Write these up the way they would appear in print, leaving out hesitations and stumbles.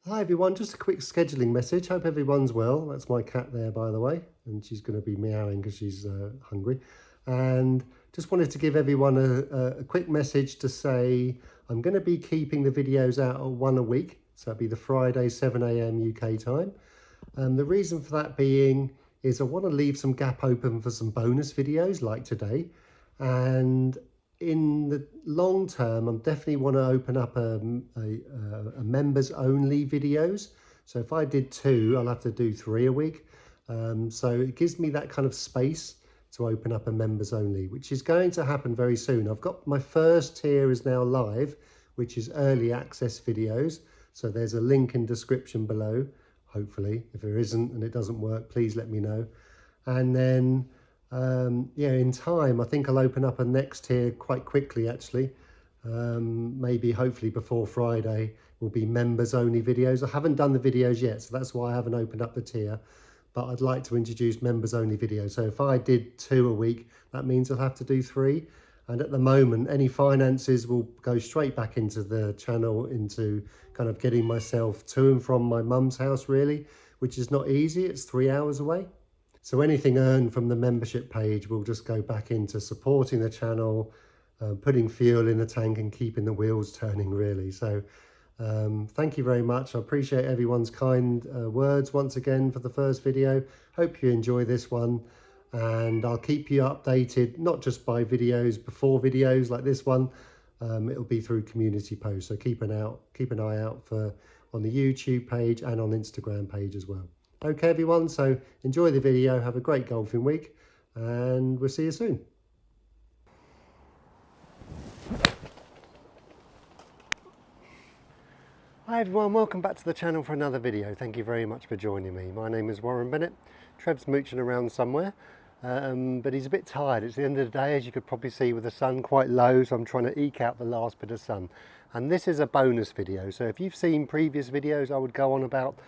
Hi everyone, just a quick scheduling message. Hope everyone's well. That's my cat there, by the way, and she's going to be meowing because she's hungry. And just wanted to give everyone a quick message to say I'm going to be keeping the videos out at one a week. So it'll be the Friday 7 a.m. UK time. The reason for that being is I want to leave some gap open for some bonus videos like today. And in the long term, I definitely want to open up a members only videos. So if I did 2, I'll have to do 3 a week. So it gives me that kind of space to open up a members only, which is going to happen very soon. I've got my first tier is now live, which is early access videos. So there's a link in description below. Hopefully, if there isn't and it doesn't work, please let me know. And then yeah, in time I think I'll open up a next tier quite quickly actually. Maybe hopefully before Friday will be members only videos. I haven't done the videos yet, so that's why I haven't opened up the tier, but I'd like to introduce members only videos. So if I did 2 a week, that means I'll have to do 3. And at the moment, any finances will go straight back into the channel, into kind of getting myself to and from my mum's house really, which is not easy. It's 3 hours away. So anything earned from the membership page will just go back into supporting the channel, putting fuel in the tank and keeping the wheels turning really. So thank you very much. I appreciate everyone's kind words once again for the first video. Hope you enjoy this one. And I'll keep you updated, not just by videos, before videos like this one. It'll be through community posts, so keep an eye out for on the YouTube page and on Instagram page as well. Okay everyone, so enjoy the video, have a great golfing week, and we'll see you soon. Hi everyone, welcome back to the channel for another video. Thank you very much for joining me. My name is Warren Bennett. Trev's mooching around somewhere, but he's a bit tired. It's the end of the day, as you could probably see, with the sun quite low, so I'm trying to eke out the last bit of sun. And this is a bonus video, so if you've seen previous videos, I would go on about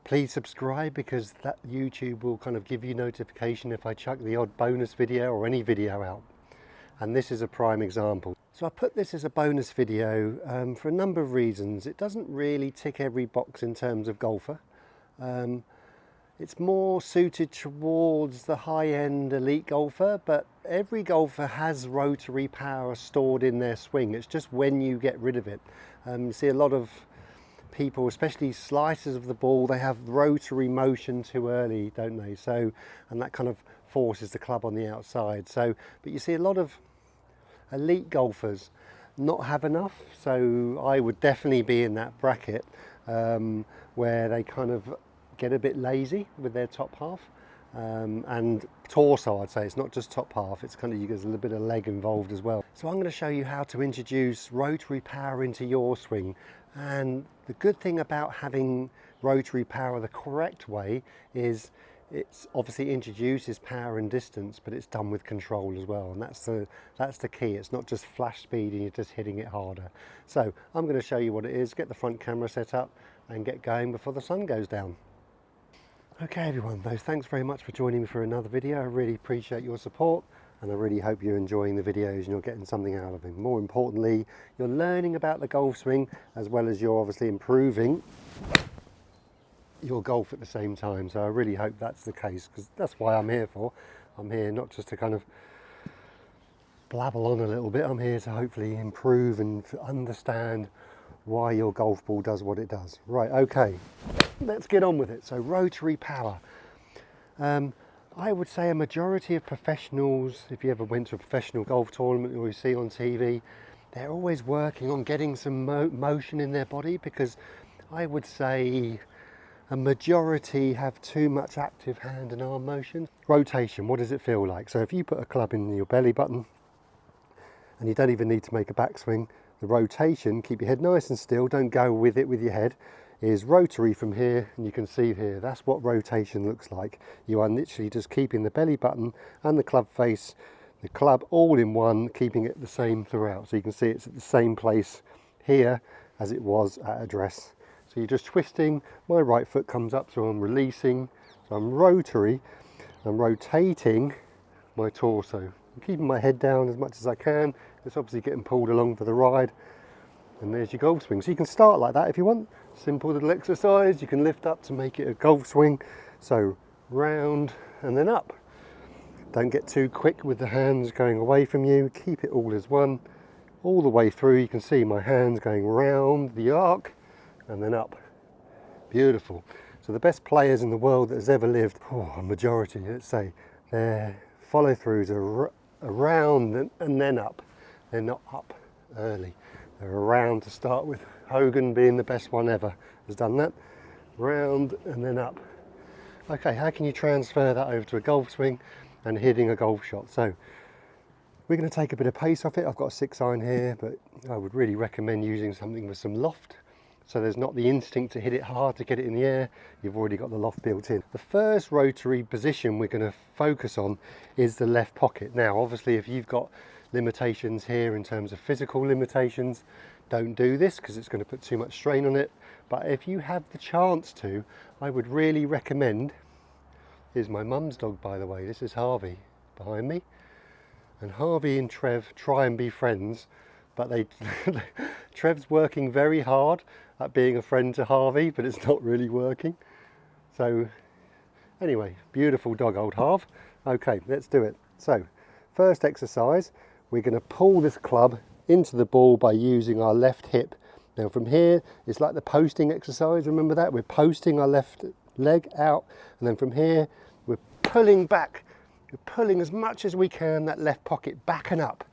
please subscribe, because that YouTube will kind of give you notification if I chuck the odd bonus video or any video out. And this is a prime example. So I put this as a bonus video for a number of reasons. It doesn't really tick every box in terms of golfer. It's more suited towards the high-end elite golfer, but every golfer has rotary power stored in their swing. It's just when you get rid of it. You see a lot of people, especially slicers of the ball, they have rotary motion too early, don't they? So, and that kind of forces the club on the outside. So, but you see a lot of elite golfers not have enough. So I would definitely be in that bracket where they kind of get a bit lazy with their top half and torso. I'd say it's not just top half, it's kind of, there's a little bit of leg involved as well. So I'm going to show you how to introduce rotary power into your swing. And the good thing about having rotary power the correct way is it's obviously introduces power and distance, but it's done with control as well, and that's the key. It's not just flash speed and you're just hitting it harder. So I'm going to show you what it is, get the front camera set up and get going before the sun goes down. Okay everyone, thanks very much for joining me for another video. I really appreciate your support, and I really hope you're enjoying the videos and you're getting something out of them. More importantly, you're learning about the golf swing, as well as you're obviously improving your golf at the same time. So I really hope that's the case, because that's why I'm here for. I'm here not just to kind of blabble on a little bit. I'm here to hopefully improve and understand why your golf ball does what it does. Right, okay, let's get on with it. So rotary power. I would say a majority of professionals, if you ever went to a professional golf tournament or you see on TV, they're always working on getting some motion in their body, because I would say a majority have too much active hand and arm motion. Rotation, what does it feel like? So if you put a club in your belly button and you don't even need to make a backswing, the rotation, keep your head nice and still, don't go with it with your head, is rotary from here, and you can see here, that's what rotation looks like. You are literally just keeping the belly button and the club face, the club all in one, keeping it the same throughout. So you can see it's at the same place here as it was at address. So you're just twisting, my right foot comes up, so I'm releasing, so I'm rotary, I'm rotating my torso. I'm keeping my head down as much as I can. It's obviously getting pulled along for the ride. And there's your golf swing. So you can start like that if you want, Simple little exercise. You can lift up to make it a golf swing. So round and then up. Don't get too quick with the hands going away from you. Keep it all as one, all the way through. You can see my hands going round the arc and then up. Beautiful. So the best players in the world that has ever lived, a majority, let's say, their follow-throughs are around and then up. They're not up early. They're around to start with. Hogan, being the best one ever, has done that. Round and then up. Okay, how can you transfer that over to a golf swing and hitting a golf shot? So we're going to take a bit of pace off it. I've got a 6-iron here, but I would really recommend using something with some loft. So there's not the instinct to hit it hard to get it in the air. You've already got the loft built in. The first rotary position we're going to focus on is the left pocket. Now, obviously, if you've got limitations here in terms of physical limitations, don't do this because it's going to put too much strain on it. But if you have the chance to, I would really recommend, here's my mum's dog, by the way, this is Harvey behind me, and Harvey and Trev try and be friends, but Trev's working very hard at being a friend to Harvey, but it's not really working. So anyway, beautiful dog, old Harv. Okay, let's do it. So first exercise, we're going to pull this club into the ball by using our left hip. Now from here, it's like the posting exercise, remember that? We're posting our left leg out, and then from here, we're pulling back. We're pulling as much as we can, that left pocket back and up.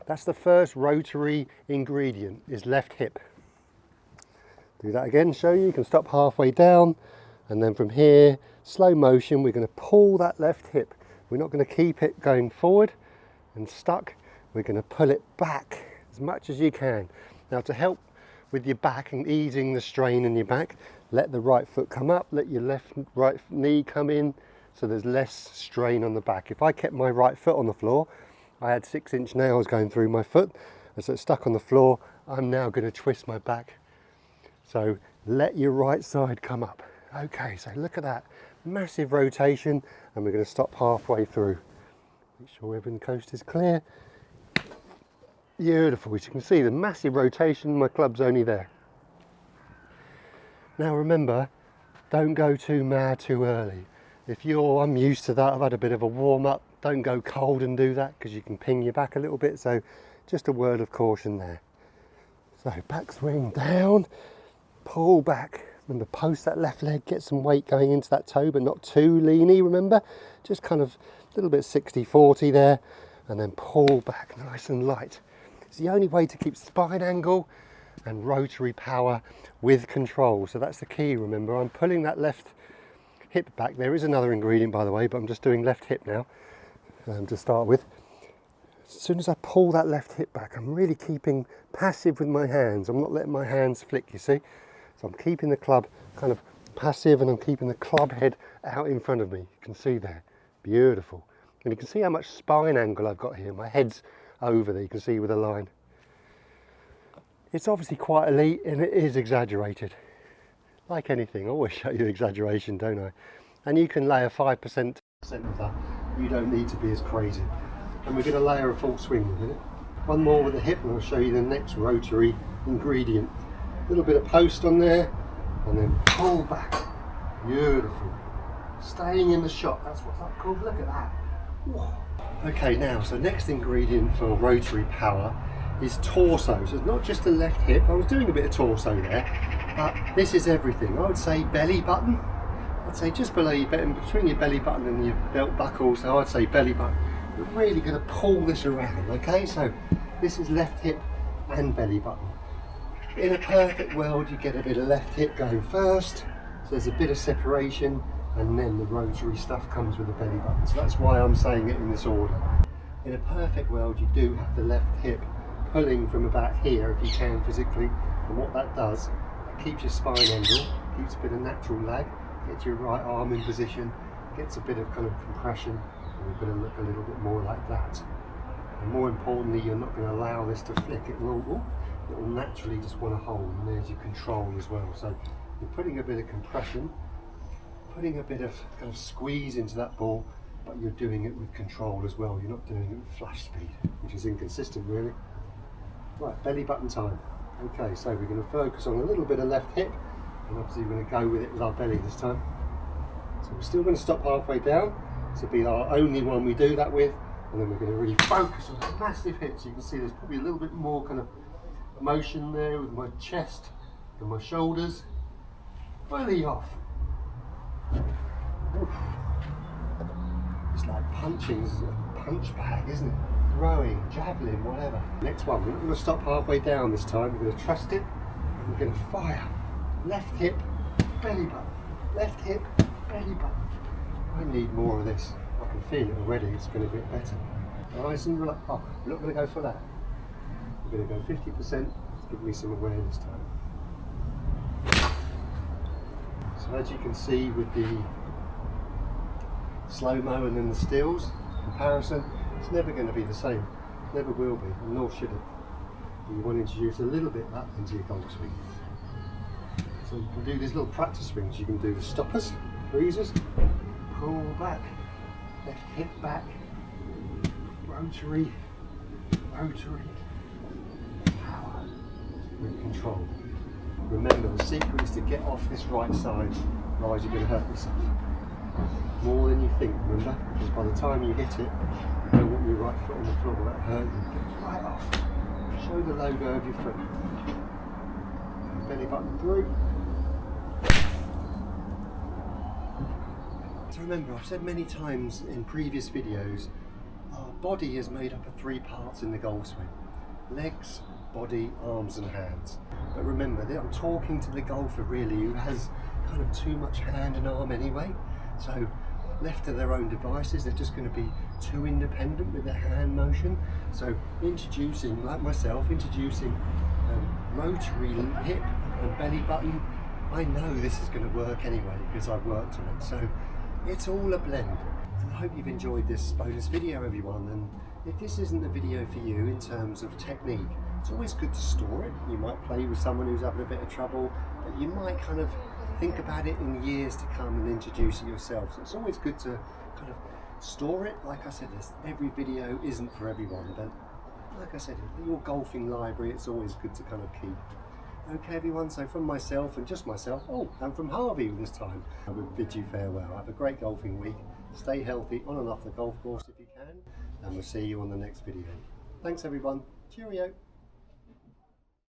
That's the first rotary ingredient, is left hip. Do that again, show you. You can stop halfway down, and then from here, slow motion, we're going to pull that left hip. We're not going to keep it going forward and stuck. We're going to pull it back as much as you can. Now, to help with your back and easing the strain in your back, let the right foot come up, let your right knee come in, so there's less strain on the back. If I kept my right foot on the floor, I had 6-inch nails going through my foot, and so it's stuck on the floor. I'm now going to twist my back. So let your right side come up. Okay, so look at that. Massive rotation, and we're going to stop halfway through. Make sure every coast is clear. Beautiful. As you can see, the massive rotation, my club's only there. Now remember, don't go too mad too early. I'm used to that, I've had a bit of a warm up. Don't go cold and do that because you can ping your back a little bit. So just a word of caution there. So back swing down, pull back. Remember, post that left leg, get some weight going into that toe, but not too leany, remember? Just kind of a little bit 60-40 there, and then pull back nice and light. It's the only way to keep spine angle and rotary power with control. So that's the key, remember. I'm pulling that left hip back. There is another ingredient, by the way, but I'm just doing left hip now to start with. As soon as I pull that left hip back, I'm really keeping passive with my hands. I'm not letting my hands flick, you see. So I'm keeping the club kind of passive, and I'm keeping the club head out in front of me. You can see there. Beautiful. And you can see how much spine angle I've got here. My head's over there, you can see with a line. It's obviously quite elite, and it is exaggerated. Like anything, I always show you exaggeration, don't I? And you can layer 5% of that. You don't need to be as crazy. And we're going to layer a full swing in a minute. One more with the hip, and I'll show you the next rotary ingredient. A little bit of post on there, and then pull back. Beautiful. Staying in the shot, that's what's that called. Look at that. Whoa. Okay, now, so next ingredient for rotary power is torso. So it's not just the left hip. I was doing a bit of torso there, but this is everything. I would say belly button. I'd say just below your belly, between your belly button and your belt buckle. So I'd say belly button. We're really going to pull this around, okay? So this is left hip and belly button. In a perfect world, you get a bit of left hip going first, so there's a bit of separation, and then the rotary stuff comes with the belly button. So that's why I'm saying it in this order. In a perfect world, you do have the left hip pulling from about here if you can physically, and what that does, it keeps your spine angle, keeps a bit of natural lag, gets your right arm in position, gets a bit of kind of compression, and you're going to look a little bit more like that. And more importantly, you're not going to allow this to flick. It will naturally just want to hold, and there's your control as well. So you're putting a bit of compression, putting a bit of kind of squeeze into that ball, but you're doing it with control as well. You're not doing it with flash speed, which is inconsistent really. Right, belly button time. Okay, so we're going to focus on a little bit of left hip, and obviously we're going to go with it with our belly this time. So we're still going to stop halfway down. This will be our only one we do that with, and then we're going to really focus on that massive hip. So you can see there's probably a little bit more kind of motion there with my chest and my shoulders fully off. Oof. It's like punching a punch bag, isn't it? Throwing, javelin, whatever. Next one, we're not going to stop halfway down this time. We're going to trust it, and we're going to fire. Left hip, belly button. Left hip, belly button. I need more of this. I can feel it already. It's going to get better. Nice and relaxed. Oh, we're not going to go for that. We're going to go 50%. Give me some awareness time. So as you can see with the slow-mo and then the stills comparison, it's never going to be the same. Never will be, nor should it. You want to introduce a little bit of that into your golf swing. So you can do these little practice swings. You can do the stoppers, freezers, pull back, left hip back, rotary, rotary, power, with control. Remember, the secret is to get off this right side, otherwise you're going to hurt yourself. More than you think, remember? Because by the time you hit it, you don't want your right foot on the floor, that hurt you. Get right off. Show the logo of your foot. Belly button through. So remember, I've said many times in previous videos, our body is made up of 3 parts in the golf swing. Legs, body, arms and hands. But remember, I'm talking to the golfer really who has kind of too much hand and arm anyway. So left to their own devices, they're just going to be too independent with their hand motion. So introducing, like myself, introducing rotary hip and belly button, I know this is going to work anyway because I've worked on it. So it's all a blend. So I hope you've enjoyed this bonus video, everyone. And if this isn't a video for you in terms of technique, it's always good to store it. You might play with someone who's having a bit of trouble, but you might kind of think about it in years to come and introduce it yourself. So it's always good to kind of store it. Like I said, every video isn't for everyone, but like I said, your golfing library, it's always good to kind of keep. Okay everyone, so from myself and just myself, and from Harvey this time, I would bid you farewell. Have a great golfing week. Stay healthy on and off the golf course if you can, and we'll see you on the next video. Thanks everyone. Cheerio.